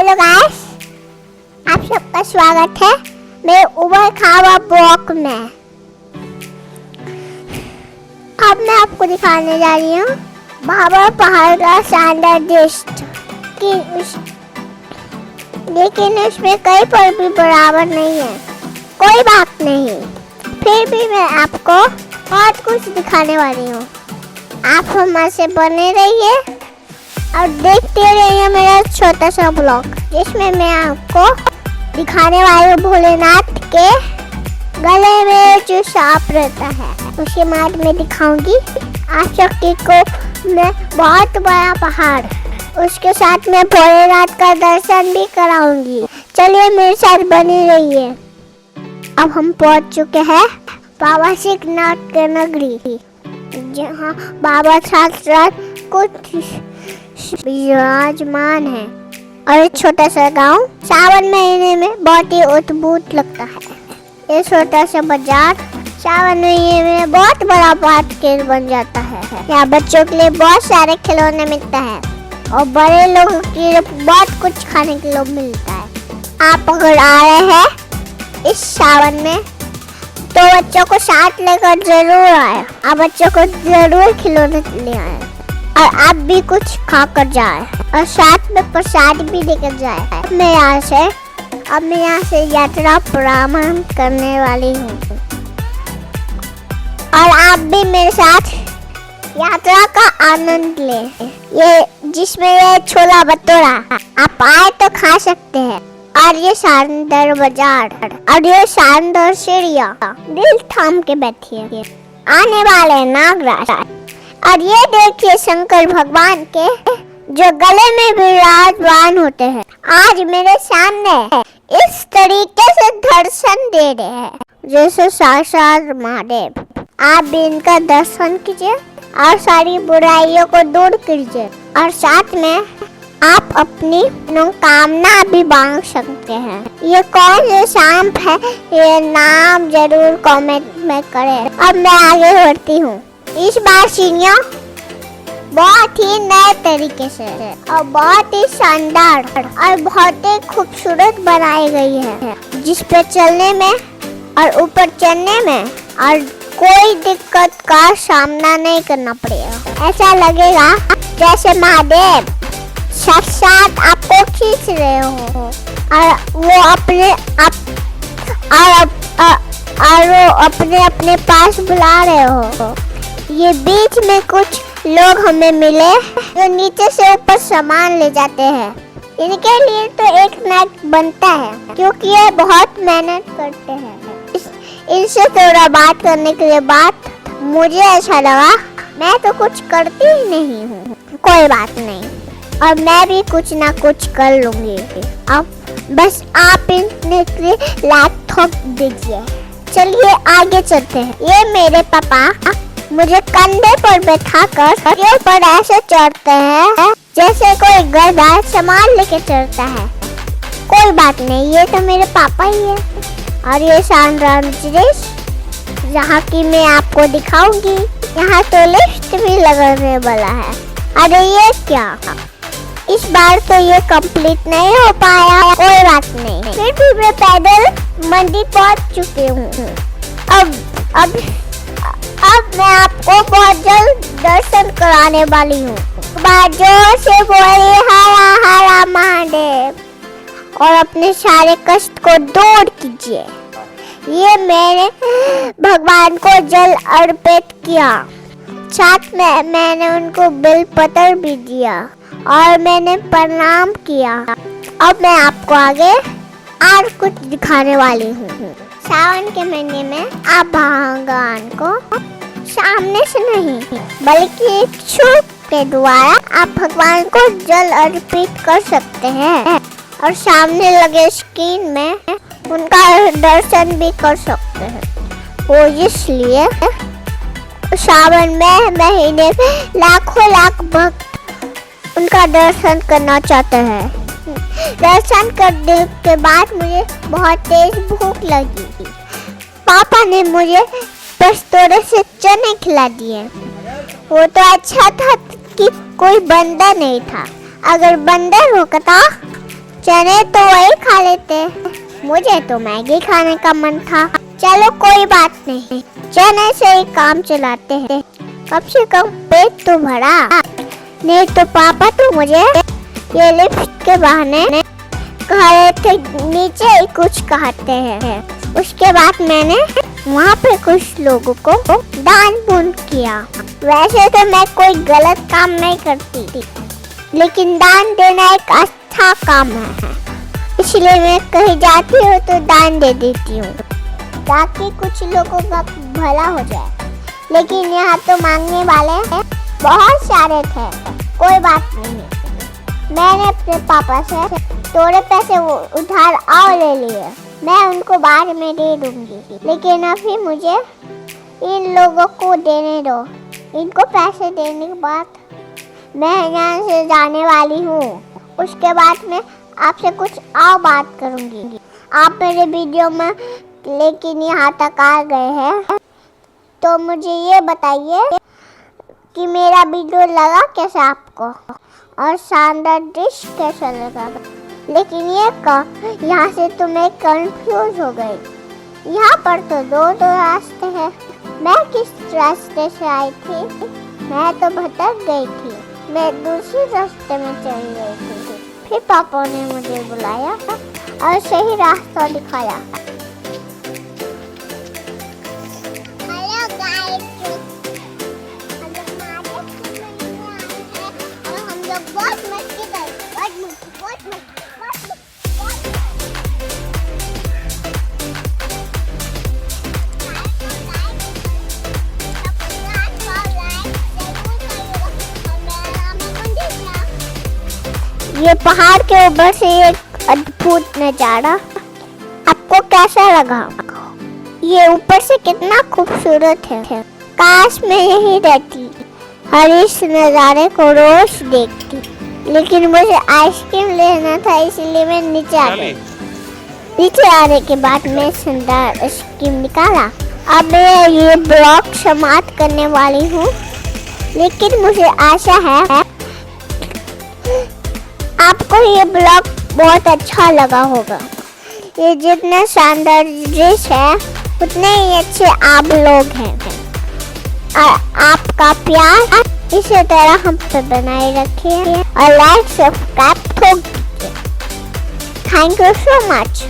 Hello guys, आप सबका स्वागत है मेरे उबड़ खाबड़ ब्लॉग में। अब मैं आपको दिखाने जा रही हूँ भाबर पहाड़ का शानदार दृश्य लेकिन उसमें कहीं पर भी बराबर नहीं है। कोई बात नहीं, फिर भी मैं आपको बहुत कुछ दिखाने वाली हूँ। आप हमारे से बने रहिए और देखते रहिए मेरा छोटा सा ब्लॉग, जिसमें मैं आपको दिखाने वाली हूँ भोलेनाथ के गले में जो सांप रहता है उसके बाद में दिखाऊंगी आप सबके को मैं बहुत बड़ा पहाड़, उसके साथ में भोलेनाथ का दर्शन भी कराऊंगी। चलिए मेरे साथ बने रहिए। अब हम पहुंच चुके हैं बाबा सिद्धनाथ के नगरी, जहाँ बाबा साक्षात कुछ विराजमान है। और एक छोटा सा गांव सावन महीने में बहुत ही अद्भुत लगता है। ये छोटा सा बाजार सावन महीने में बहुत बड़ा मार्केट बन जाता है। यहाँ बच्चों के लिए बहुत सारे खिलौने मिलता है और बड़े लोगों के लिए बहुत कुछ खाने के लिए मिलता है। आप अगर आ रहे हैं इस सावन में तो बच्चों को साथ लेकर जरूर आए। आप बच्चों को जरूर खिलौने ले आए और आप भी कुछ खाकर जाए और साथ में प्रसाद भी लेकर जाए। मैं यहाँ से यात्रा प्रारंभ करने वाली हूँ और आप भी मेरे साथ यात्रा का आनंद ले। जिसमें ये छोला भटूरा आप आए तो खा सकते हैं, और ये शानदार बाजार और ये शानदार सीढ़ियाँ, दिल थाम के बैठिए। आने वाले नागराज और ये देखिए शंकर भगवान के जो गले में विराजमान होते हैं, आज मेरे सामने इस तरीके से दर्शन दे रहे हैं जैसे साक्षात महादेव। आप भी इनका दर्शन कीजिए और सारी बुराइयों को दूर कीजिए, और साथ में आप अपनी मनोकामना भी मांग सकते हैं। ये कौन से सांप है, ये नाम जरूर कमेंट में करें। अब मैं आगे बढ़ती हूँ। इस बार सीढ़ियाँ बहुत ही नए तरीके से और बहुत ही शानदार और बहुत ही खूबसूरत बनाई गई है, जिस पे चलने में और ऊपर चढ़ने में और कोई दिक्कत का सामना नहीं करना पड़ेगा। ऐसा लगेगा जैसे महादेव साक्षात आपको खींच रहे हो और वो अपने अपने पास बुला रहे हो। ये बीच में कुछ लोग हमें मिले जो नीचे से ऊपर सामान ले जाते हैं। इनके लिए तो एक नाइट बनता है, क्योंकि ये बहुत मेहनत करते हैं। इनसे थोड़ा बात करने के बाद मुझे ऐसा लगा मैं तो कुछ करती ही नहीं हूँ, कोई बात नहीं, और मैं भी कुछ ना कुछ कर लूंगी। अब बस आप इनके लैपटॉप दीजिए। चलिए आगे चलते हैं। ये मेरे पापा मुझे कंधे पर बैठाकर के ऊपर ऐसे चढ़ते हैं जैसे कोई गधा सामान लेके चढ़ता है। कोई बात नहीं, ये तो मेरे पापा ही है। और ये शानदार दृश्य जहाँ की मैं आपको दिखाऊंगी। यहाँ तो लिफ्ट भी लगाने वाला है। अरे ये क्या, इस बार तो ये कंप्लीट नहीं हो पाया। कोई बात नहीं, फिर भी मैं पैदल मंदिर पहुँच चुकी हूँ। अब मैं आपको बहुत जल्द दर्शन कराने वाली हूँ। जोर से बोलिए हरा हरा महादेव और अपने सारे कष्ट को दूर कीजिए। ये मैंने भगवान को जल अर्पित किया, साथ में मैंने उनको बेलपत्र भी दिया और मैंने प्रणाम किया। अब मैं आपको आगे और कुछ दिखाने वाली हूँ। सावन के महीने में आप भगवान को सामने से नहीं बल्कि एक छूट के द्वारा आप भगवान को जल अर्पित कर सकते हैं और सामने लगे स्क्रीन में उनका दर्शन भी कर सकते हैं। वो इसलिए सावन में महीने में लाख भक्त उनका दर्शन करना चाहते हैं। दर्शन करने के बाद मुझे बहुत तेज भूख लगी। पापा ने मुझे बस थोड़े से चने खिला दिए। वो तो अच्छा था कि कोई बंदर नहीं था। अगर बंदर होता चने तो वही खा लेते, मुझे तो मैगी खाने का मन था। चलो कोई बात नहीं, चने से ही काम चलाते हैं, कम से कम पेट तो भरा। नहीं तो पापा तो मुझे ये लिफ्ट के बहाने कह रहे थे नीचे ही कुछ कहते हैं। उसके बाद मैंने वहाँ पे कुछ लोगों को दान पुण्य किया। वैसे तो मैं कोई गलत काम नहीं करती थी, लेकिन दान देना एक अच्छा काम है, इसलिए मैं कहीं जाती हूँ तो दान दे देती हूँ ताकि कुछ लोगों का भला हो जाए। लेकिन यहाँ तो मांगने वाले बहुत सारे थे। कोई बात नहीं, मैंने अपने पापा से थोड़े पैसे उधार और ले लिए, मैं उनको बाद में दे दूंगी। लेकिन अभी मुझे इन लोगों को देने दो। इनको पैसे देने के बाद मैं यहाँ से जाने वाली हूँ। उसके बाद मैं आपसे कुछ और बात करूँगी। आप मेरे वीडियो में लेकिन यहाँ तक आ गए हैं तो मुझे ये बताइए कि मेरा वीडियो लगा कैसे आपको और शानदार डिश कैसा लगा। लेकिन ये यहाँ से तो मैं कंफ्यूज हो गई। यहाँ पर तो दो रास्ते हैं, मैं किस रास्ते से आई थी? मैं तो भटक गई थी, मैं दूसरे रास्ते में चली गई थी। फिर पापा ने मुझे बुलाया और सही रास्ता दिखाया। ये पहाड़ के ऊपर से एक अद्भुत नजारा आपको कैसा लगा? ये ऊपर से कितना खूबसूरत है। काश मैं यही रहती और इस नज़ारे को रोज देखती। लेकिन मुझे आइसक्रीम लेना था, इसलिए मैं नीचे आ गई। नीचे आने के बाद मैं शानदार आइसक्रीम निकाला। अब मैं ये ब्लॉग समाप्त करने वाली हूँ, लेकिन मुझे आशा है आपको ये ब्लॉग बहुत अच्छा लगा होगा। ये जितना शानदार डिश है उतने ही अच्छे आप लोग हैं और आपका प्यार इसी तरह हम पे बनाए रखिए और लाइक सब्सक्राइब ठोक दीजिए। Thank you so much.